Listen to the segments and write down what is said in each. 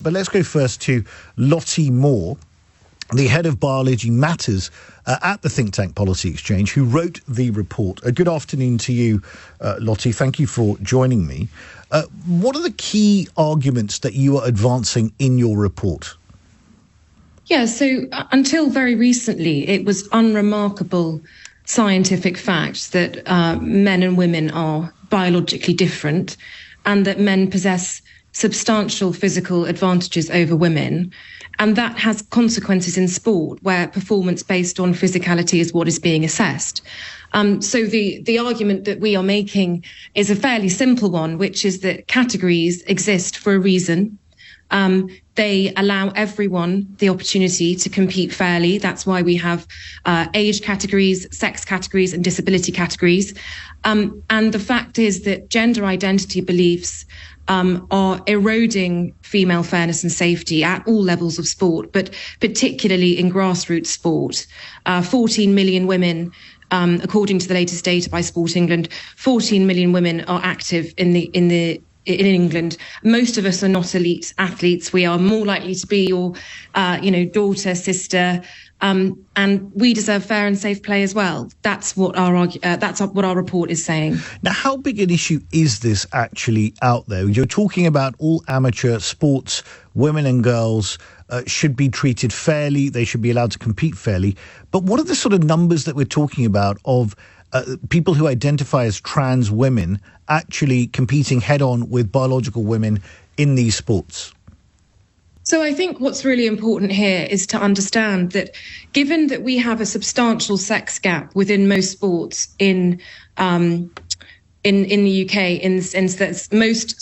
But let's go first to Lottie Moore, the head of Biology Matters at the think tank Policy Exchange, who wrote the report. Good afternoon to you, Lottie. Thank you for joining me. What are the key arguments that you are advancing in your report? Yeah, so until very recently, it was unremarkable scientific fact that men and women are biologically different and that men possess substantial physical advantages over women. And that has consequences in sport where performance based on physicality is what is being assessed. So the argument that we are making is a fairly simple one, which is that categories exist for a reason. They allow everyone the opportunity to compete fairly. That's why we have age categories, sex categories, and disability categories. And the fact is that gender identity beliefs are eroding female fairness and safety at all levels of sport, but particularly in grassroots sport. 14 million women, according to the latest data by Sport England, 14 million women are active in England. Most of us are not elite athletes. We are more likely to be your, daughter, sister, and we deserve fair and safe play as well. That's what our report is saying. Now, how big an issue is this actually out there? You're talking about all amateur sports, women and girls should be treated fairly. They should be allowed to compete fairly. But what are the sort of numbers that we're talking about of people who identify as trans women actually competing head-on with biological women in these sports? So I think what's really important here is to understand that given that we have a substantial sex gap within most sports in the UK, in the sense that most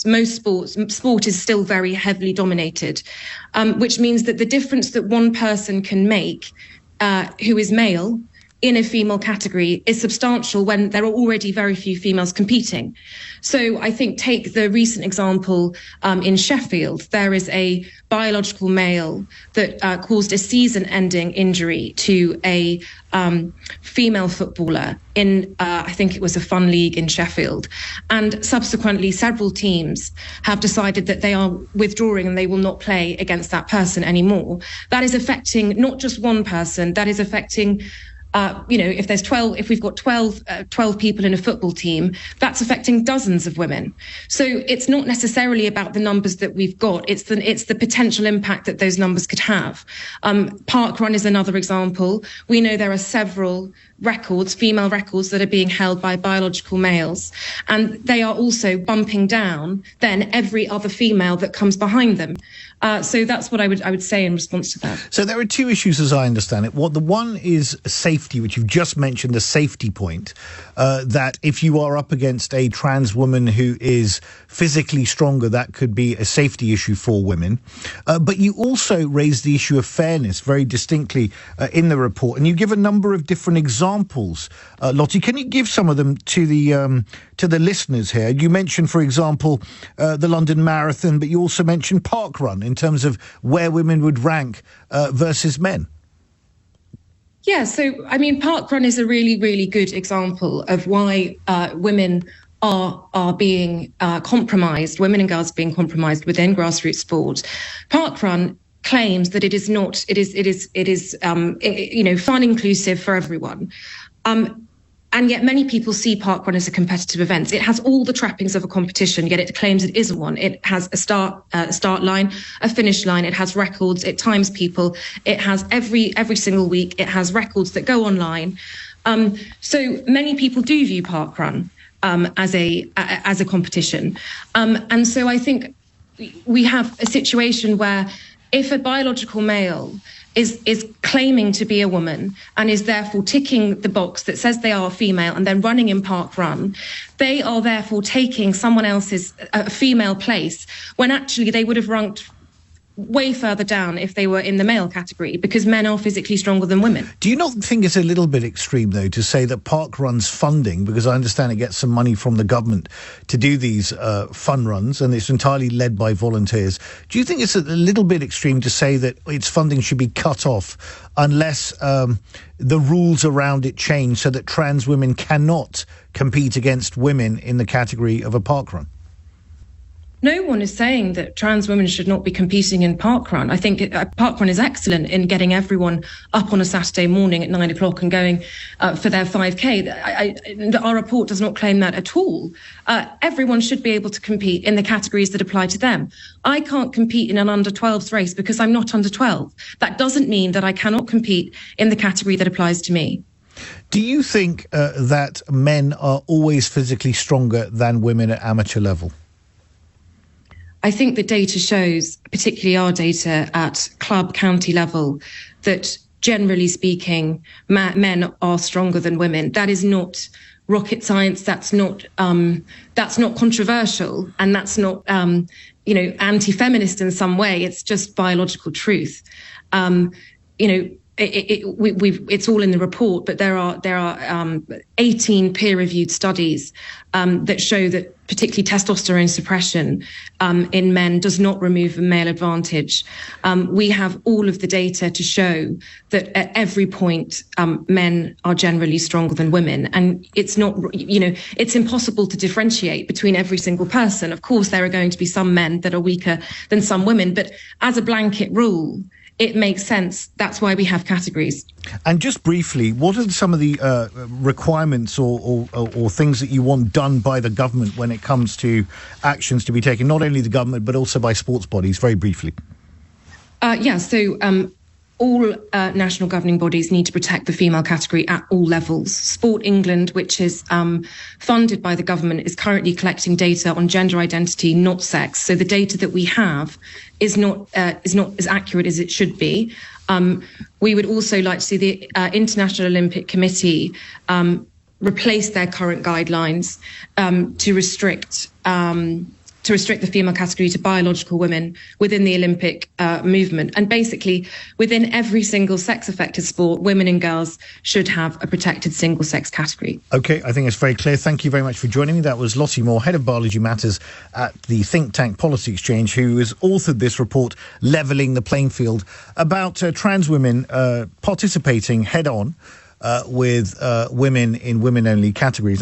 sport is still very heavily dominated, which means that the difference that one person can make who is male in a female category is substantial when there are already very few females competing. So I think take the recent example in Sheffield. There is a biological male that caused a season-ending injury to a female footballer in, I think it was a fun league in Sheffield. And subsequently, several teams have decided that they are withdrawing and they will not play against that person anymore. That is affecting not just one person, that is affecting if we've got 12 people in a football team, that's affecting dozens of women. So it's not necessarily about the numbers that we've got. It's the potential impact that those numbers could have. Parkrun is another example. We know there are several records, female records, that are being held by biological males, and they are also bumping down then every other female that comes behind them. So that's what I would say in response to that. So there are two issues as I understand it. The one is safety, which you've just mentioned, the safety point, that if you are up against a trans woman who is physically stronger, that could be a safety issue for women. But you also raise the issue of fairness very distinctly in the report, and you give a number of different examples. Lottie, can you give some of them to the listeners here? You mentioned, for example, the London Marathon, but you also mentioned Parkrun in terms of where women would rank versus men. Yeah, so, I mean, Parkrun is a really, really good example of why women are being compromised, women and girls being compromised within grassroots sport. Parkrun claims that it is fun, inclusive for everyone. And yet many people see Parkrun as a competitive event. It has all the trappings of a competition, yet it claims it isn't one. It has a start line, a finish line. It has records. It times people. It has every single week. It has records that go online. So many people do view Parkrun as a competition. And so I think we have a situation where if a biological male is claiming to be a woman and is therefore ticking the box that says they are female and then running in Parkrun, they are therefore taking someone else's female place when actually they would have ranked way further down if they were in the male category, because men are physically stronger than women. Do you not think it's a little bit extreme, though, to say that Parkrun's funding, because I understand it gets some money from the government to do these fun runs, and it's entirely led by volunteers. Do you think it's a little bit extreme to say that its funding should be cut off unless the rules around it change so that trans women cannot compete against women in the category of a parkrun? No one is saying that trans women should not be competing in parkrun. I think parkrun is excellent in getting everyone up on a Saturday morning at 9 o'clock and going for their 5K. Our report does not claim that at all. Everyone should be able to compete in the categories that apply to them. I can't compete in an under 12s race because I'm not under 12. That doesn't mean that I cannot compete in the category that applies to me. Do you think that men are always physically stronger than women at amateur level? I think the data shows, particularly our data at club county level, that generally speaking, men are stronger than women. That is not rocket science. That's not controversial, and that's not anti-feminist in some way. It's just biological truth. It's all in the report, but there are 18 peer-reviewed studies that show that particularly testosterone suppression in men does not remove a male advantage. We have all of the data to show that at every point, men are generally stronger than women. And it's not, it's impossible to differentiate between every single person. Of course, there are going to be some men that are weaker than some women, but as a blanket rule, it makes sense. That's why we have categories. And just briefly, what are some of the requirements or things that you want done by the government when it comes to actions to be taken, not only the government, but also by sports bodies, very briefly? All national governing bodies need to protect the female category at all levels. Sport England, which is funded by the government, is currently collecting data on gender identity, not sex. So the data that we have is not as accurate as it should be. We would also like to see the International Olympic Committee replace their current guidelines to restrict the female category to biological women within the Olympic movement. And basically, within every single sex-affected sport, women and girls should have a protected single-sex category. OK, I think it's very clear. Thank you very much for joining me. That was Lottie Moore, Head of Biology Matters at the think tank Policy Exchange, who has authored this report, Levelling the Playing Field, about trans women participating head-on with women in women-only categories.